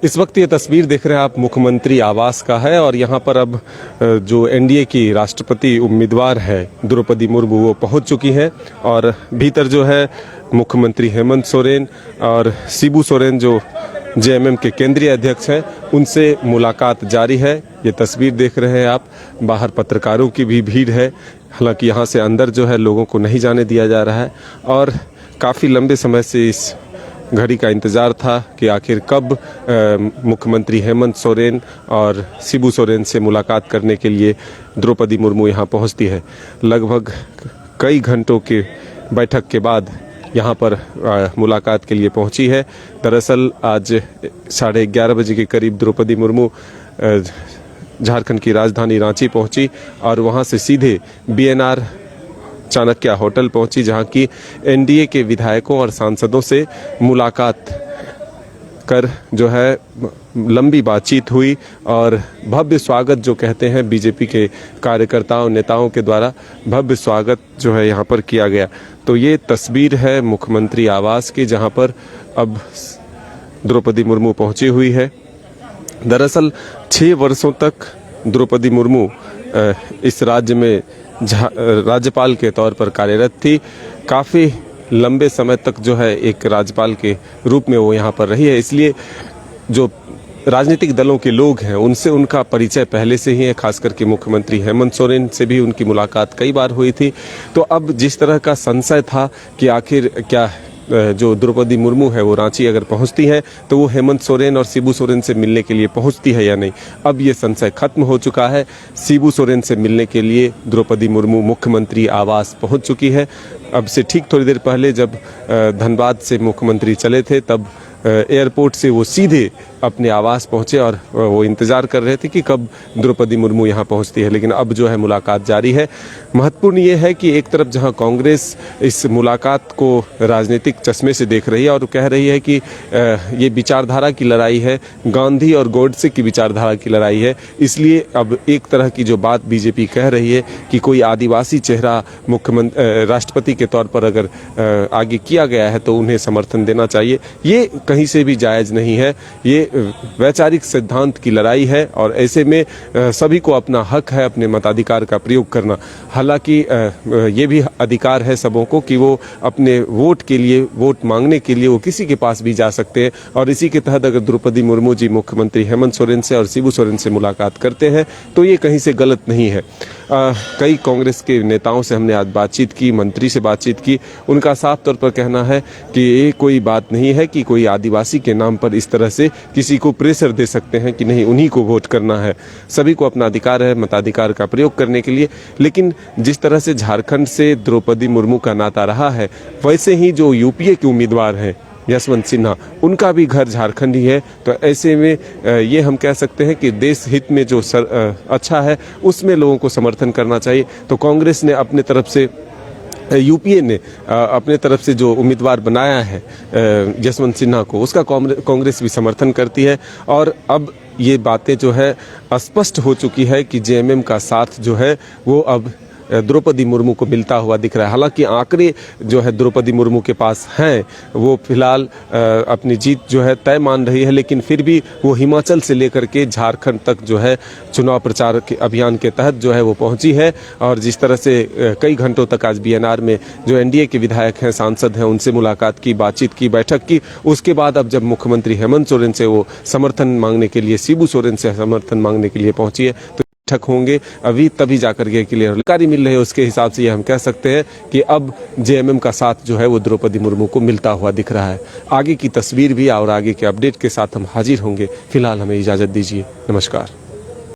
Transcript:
इस वक्त ये तस्वीर देख रहे हैं आप मुख्यमंत्री आवास का है और यहाँ पर अब जो एनडीए की राष्ट्रपति उम्मीदवार है द्रौपदी मुर्मू वो पहुँच चुकी हैं और भीतर जो है मुख्यमंत्री हेमंत सोरेन और शिबू सोरेन जो जेएमएम के केंद्रीय अध्यक्ष हैं उनसे मुलाकात जारी है। ये तस्वीर देख रहे हैं आप, बाहर पत्रकारों की भी भीड़ है। हालांकि यहाँ से अंदर जो है लोगों को नहीं जाने दिया जा रहा है और काफ़ी लंबे समय से इस घड़ी का इंतज़ार था कि आखिर कब मुख्यमंत्री हेमंत सोरेन और शिबू सोरेन से मुलाकात करने के लिए द्रौपदी मुर्मू यहाँ पहुँचती है। लगभग कई घंटों के बैठक के बाद यहाँ पर मुलाकात के लिए पहुँची है। दरअसल आज 11:30 बजे के करीब द्रौपदी मुर्मू झारखंड की राजधानी रांची पहुँची और वहाँ से सीधे बीएनआर चाणक्य होटल पहुंची, जहां की एनडीए के विधायकों और सांसदों से मुलाकात कर जो है लंबी बातचीत हुई और भव्य स्वागत जो कहते हैं बीजेपी के कार्यकर्ताओं नेताओं के द्वारा भव्य स्वागत जो है यहां पर किया गया। तो ये तस्वीर है मुख्यमंत्री आवास की, जहां पर अब द्रौपदी मुर्मू पहुंची हुई है। दरअसल 6 वर्षों तक द्रौपदी मुर्मू इस राज्य में राज्यपाल के तौर पर कार्यरत थी। काफ़ी लंबे समय तक जो है एक राज्यपाल के रूप में वो यहाँ पर रही है, इसलिए जो राजनीतिक दलों के लोग हैं उनसे उनका परिचय पहले से ही है। खास करके मुख्यमंत्री हेमंत सोरेन से भी उनकी मुलाकात कई बार हुई थी। तो अब जिस तरह का संशय था कि आखिर क्या जो द्रौपदी मुर्मू है वो रांची अगर पहुंचती है तो वो हेमंत सोरेन और शिबू सोरेन से मिलने के लिए पहुंचती है या नहीं, अब ये संशय खत्म हो चुका है। शिबू सोरेन से मिलने के लिए द्रौपदी मुर्मू मुख्यमंत्री आवास पहुंच चुकी है। अब से ठीक थोड़ी देर पहले जब धनबाद से मुख्यमंत्री चले थे तब एयरपोर्ट से वो सीधे अपने आवास पहुंचे और वो इंतज़ार कर रहे थे कि कब द्रौपदी मुर्मू यहाँ पहुंचती है, लेकिन अब जो है मुलाकात जारी है। महत्वपूर्ण ये है कि एक तरफ जहां कांग्रेस इस मुलाकात को राजनीतिक चश्मे से देख रही है और कह रही है कि ये विचारधारा की लड़ाई है, गांधी और गोडसे की विचारधारा की लड़ाई है, इसलिए अब एक तरह की जो बात बीजेपी कह रही है कि कोई आदिवासी चेहरा मुख्यमंत्री राष्ट्रपति के तौर पर अगर आगे किया गया है तो उन्हें समर्थन देना चाहिए, ये कहीं से भी जायज़ नहीं है। ये वैचारिक सिद्धांत की लड़ाई है और ऐसे में सभी को अपना हक है अपने मताधिकार का प्रयोग करना। हालांकि ये भी अधिकार है सबों को कि वो अपने वोट के लिए, वोट मांगने के लिए वो किसी के पास भी जा सकते हैं और इसी के तहत अगर द्रौपदी मुर्मू जी मुख्यमंत्री हेमंत सोरेन से और शिबू सोरेन से मुलाकात करते हैं तो ये कहीं से गलत नहीं है। कई कांग्रेस के नेताओं से हमने आज बातचीत की, मंत्री से बातचीत की, उनका साफ तौर पर कहना है कि ये कोई बात नहीं है कि कोई आदिवासी के नाम पर इस तरह से किसी को प्रेशर दे सकते हैं कि नहीं उन्हीं को वोट करना है। सभी को अपना अधिकार है मताधिकार का प्रयोग करने के लिए, लेकिन जिस तरह से झारखंड से द्रौपदी मुर्मू का नाता रहा है वैसे ही जो यूपीए के उम्मीदवार हैं यशवंत सिन्हा, उनका भी घर झारखंड ही है। तो ऐसे में ये हम कह सकते हैं कि देश हित में जो अच्छा है उसमें लोगों को समर्थन करना चाहिए। तो कांग्रेस ने अपने तरफ से, यूपीए ने अपने तरफ से जो उम्मीदवार बनाया है यशवंत सिन्हा को, उसका कांग्रेस भी समर्थन करती है और अब ये बातें जो है स्पष्ट हो चुकी है कि जेएमएम का साथ जो है वो अब द्रौपदी मुर्मू को मिलता हुआ दिख रहा है। हालांकि आंकड़े जो है द्रौपदी मुर्मू के पास हैं, वो फिलहाल अपनी जीत जो है तय मान रही है, लेकिन फिर भी वो हिमाचल से लेकर के झारखंड तक जो है चुनाव प्रचार के अभियान के तहत जो है वो पहुंची है। और जिस तरह से कई घंटों तक आज बीएनआर में जो एनडीए के विधायक हैं, सांसद हैं, उनसे मुलाकात की, बातचीत की, बैठक की, उसके बाद अब जब मुख्यमंत्री हेमंत सोरेन से वो समर्थन मांगने के लिए, शिबू सोरेन से समर्थन मांगने के लिए पहुंची है, तो होंगे अभी तभी जाकर के क्लियर जानकारी मिल रही है। उसके हिसाब से ये हम कह सकते हैं कि अब जेएमएम का साथ जो है वो द्रौपदी मुर्मू को मिलता हुआ दिख रहा है। आगे की तस्वीर भी और आगे के अपडेट के साथ हम हाजिर होंगे। फिलहाल हमें इजाज़त दीजिए। नमस्कार।